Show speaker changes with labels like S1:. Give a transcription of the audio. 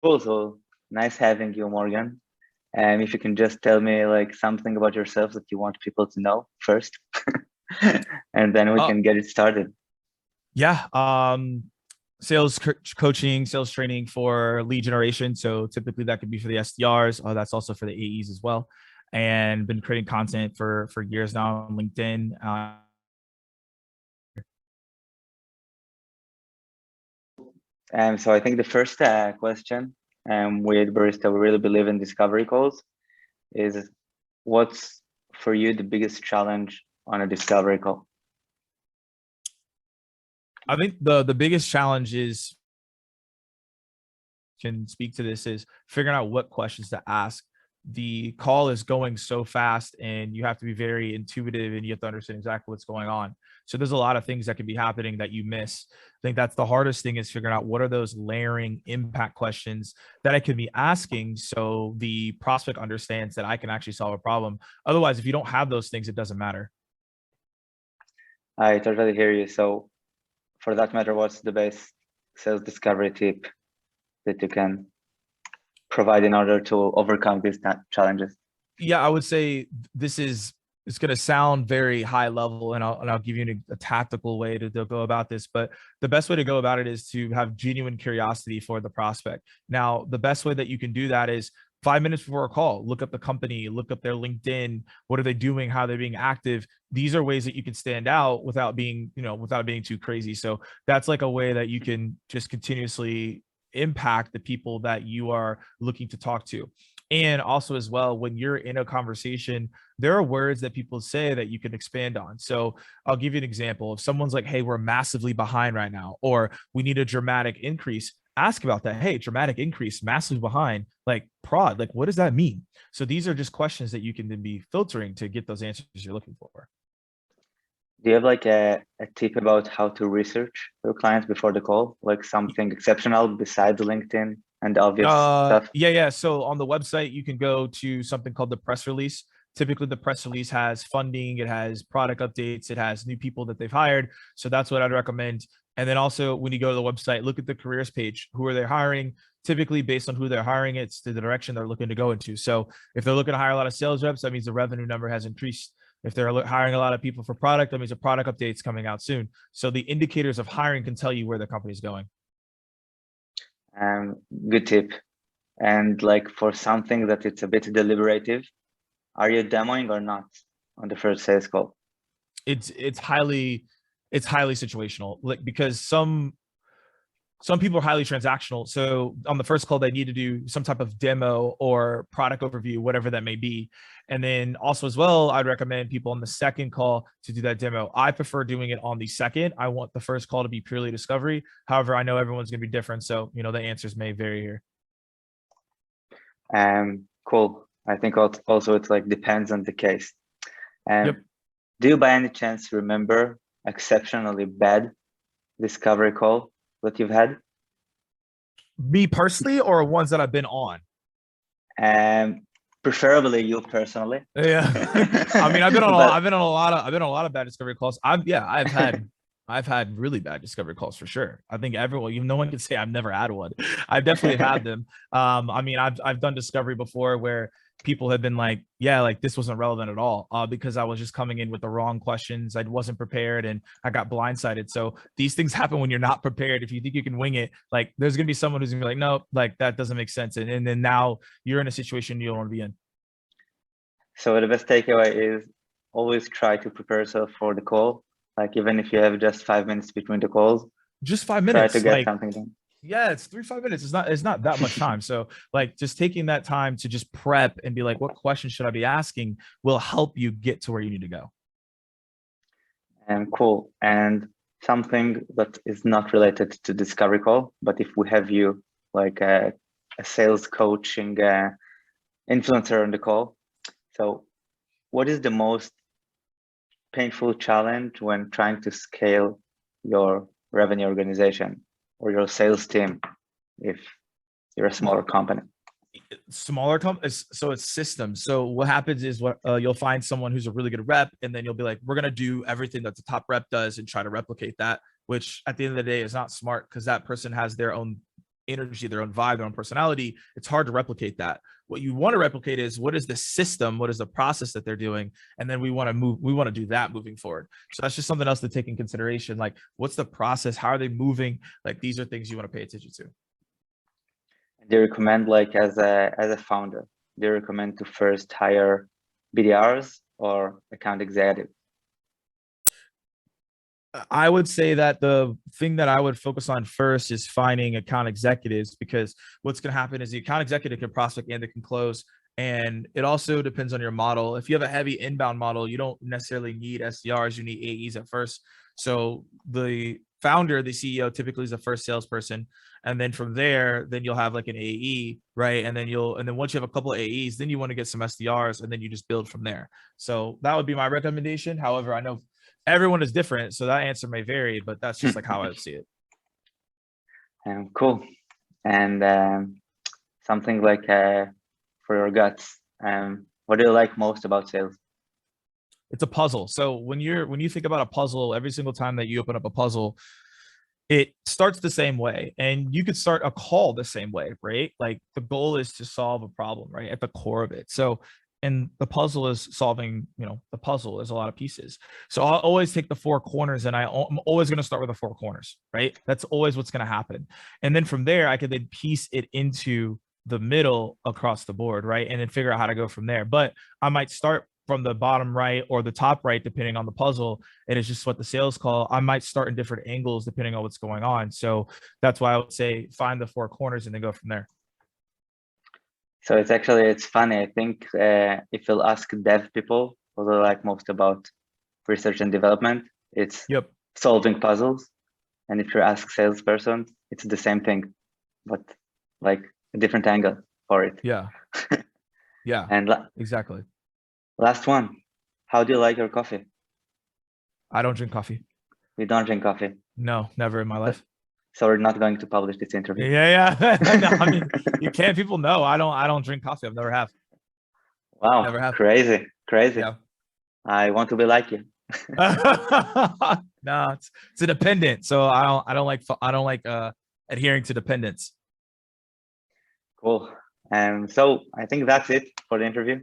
S1: Cool. So nice having you, Morgan. If you can just tell me like something about yourself that you want people to know first, and then we
S2: Uh,
S1: can get it started.
S2: yeah. Sales coaching, sales training for lead generation. So typically that could be for the SDRs. That's also for the AEs as well. And been creating content for years now on LinkedIn.
S1: So I think the first question with Barista, we really believe in discovery calls, is what's for you the biggest challenge on a discovery call?
S2: I think the biggest challenge is can speak to this is figuring out what questions to ask. The call is going so fast and you have to be very intuitive and you have to understand exactly what's going on. So there's a lot of things that can be happening that you miss. I think that's the hardest thing is figuring out what are those layering impact questions that I can be asking so the prospect understands that I can actually solve a problem. Otherwise, if you don't have those things, it doesn't matter.
S1: I totally hear you. So for that matter, what's the best sales discovery tip that you can provide in order to overcome these challenges?
S2: Yeah, I would say this is it's going to sound very high level, and I'll give you a tactical way to go about this. But the best way to go about it is to have genuine curiosity for the prospect. Now, the best way that you can do that is 5 minutes before a call, look up the company, look up their LinkedIn. What are they doing? How they're being active? These are ways that you can stand out without being, without being too crazy. So that's like a way that you can just continuously impact the people that you are looking to talk to. And also, as well, when you're in a conversation, there are words that people say that you can expand on. So I'll give you an example. If someone's like, hey, we're massively behind right now, or we need a dramatic increase, ask about that. Hey, dramatic increase, massively behind, like prod, like what does that mean? So these are just questions that you can then be filtering to get those answers you're looking for.
S1: Do you have like a tip about how to research your clients before the call? Like something exceptional besides LinkedIn and the obvious stuff?
S2: Yeah. So on the website, you can go to something called the press release. Typically, the press release has funding, it has product updates, it has new people that they've hired. So that's what I'd recommend. And then also, when you go to the website, look at the careers page. Who are they hiring? Typically, based on who they're hiring, it's the direction they're looking to go into. So if they're looking to hire a lot of sales reps, that means the revenue number has increased. If they're hiring a lot of people for product, that means a product update's coming out soon. So the indicators of hiring can tell you where the company's going.
S1: Um, Good tip. And like for something that it's a bit deliberative, are you demoing or not on the first sales call?
S2: It's highly situational, like because some people are highly transactional. So on the first call, they need to do some type of demo or product overview, whatever that may be. And then also as well, I'd recommend people on the second call to do that demo. I prefer doing it on the second. I want the first call to be purely discovery. However, I know everyone's going to be different. So, the answers may vary here.
S1: Cool. I think also it's like depends on the case.
S2: Yep.
S1: Do you by any chance remember exceptionally bad discovery call that you've had?
S2: Me personally, or ones that I've been on?
S1: Um, Preferably you personally.
S2: Yeah. I mean,
S1: But
S2: I've been on a lot of bad discovery calls. I've had really bad discovery calls for sure. I think everyone, no one can say I've never had one. I've definitely had them. I mean, I've done discovery before where people have been like, yeah, like this wasn't relevant at all, because I was just coming in with the wrong questions. I wasn't prepared and I got blindsided. So these things happen when you're not prepared. If you think you can wing it, like there's gonna be someone who's gonna be like, no, like that doesn't make sense. And then now you're in a situation you don't want to be in.
S1: so the best takeaway is always try to prepare yourself for the call. Like even if you have just 5 minutes between the calls,
S2: Just five
S1: try to
S2: minutes.
S1: get
S2: Like,
S1: something done.
S2: yeah, it's 3 5 minutes. It's not that much time. So like just taking that time to just prep and be like, what questions should I be asking will help you get to where you need to go.
S1: And cool. And something that is not related to discovery call, but if we have you like a sales coaching influencer on the call, so what is the most painful challenge when trying to scale your revenue organization or your sales team if you're a smaller company?
S2: Smaller companies, so it's systems. So what happens is what you'll find someone who's a really good rep, and then you'll be like, we're gonna do everything that the top rep does and try to replicate that, which at the end of the day is not smart because that person has their own energy, their own vibe, their own personality, it's hard to replicate that. What you want to replicate is what is the system, what is the process that they're doing, and then we want to do that moving forward. So that's just something else to take in consideration. Like, what's the process? How are they moving? Like, these are things you want to pay attention to.
S1: Do you recommend, like, as a founder, do you recommend to first hire BDRs or account executive?
S2: I would say that the thing that I would focus on first is finding account executives, because what's going to happen is the account executive can prospect and they can close. And it also depends on your model. If you have a heavy inbound model, you don't necessarily need SDRs, you need AEs at first. So the founder, the CEO, typically is the first salesperson. And then from there, then you'll have like an AE, right? And then once you have a couple of AEs, then you want to get some SDRs, and then you just build from there. So that would be my recommendation. However, I know everyone is different, so that answer may vary, but that's just like how I would see it.
S1: Cool. And something like for your guts, what do you like most about sales?
S2: It's a puzzle. So when you think about a puzzle, every single time that you open up a puzzle, it starts the same way, and you could start a call the same way, right? Like, the goal is to solve a problem, right, at the core of it. So, and the puzzle is solving, the puzzle. There's a lot of pieces. So I'll always take the four corners, and I'm always going to start with the four corners, right? That's always what's going to happen. And then from there, I could then piece it into the middle across the board, right? And then figure out how to go from there. But I might start from the bottom right or the top right, depending on the puzzle. And it's just what the sales call. I might start in different angles depending on what's going on. So that's why I would say find the four corners and then go from there.
S1: So it's funny. I think if you'll ask dev people what they like most about research and development, it's solving puzzles. And if you ask salesperson, it's the same thing, but like a different angle for it.
S2: Yeah. Yeah.
S1: And
S2: exactly.
S1: Last one. How do you like your coffee?
S2: I don't drink coffee.
S1: You don't drink coffee?
S2: No, never in my life.
S1: So we're not going to publish this interview.
S2: Yeah. No, I mean, you can't. People know I don't drink coffee. I've never have.
S1: Wow.
S2: Never have.
S1: Crazy.
S2: Yeah.
S1: I want to be like you.
S2: No, it's a dependent. So I don't like adhering to dependence.
S1: Cool. So I think that's it for the interview.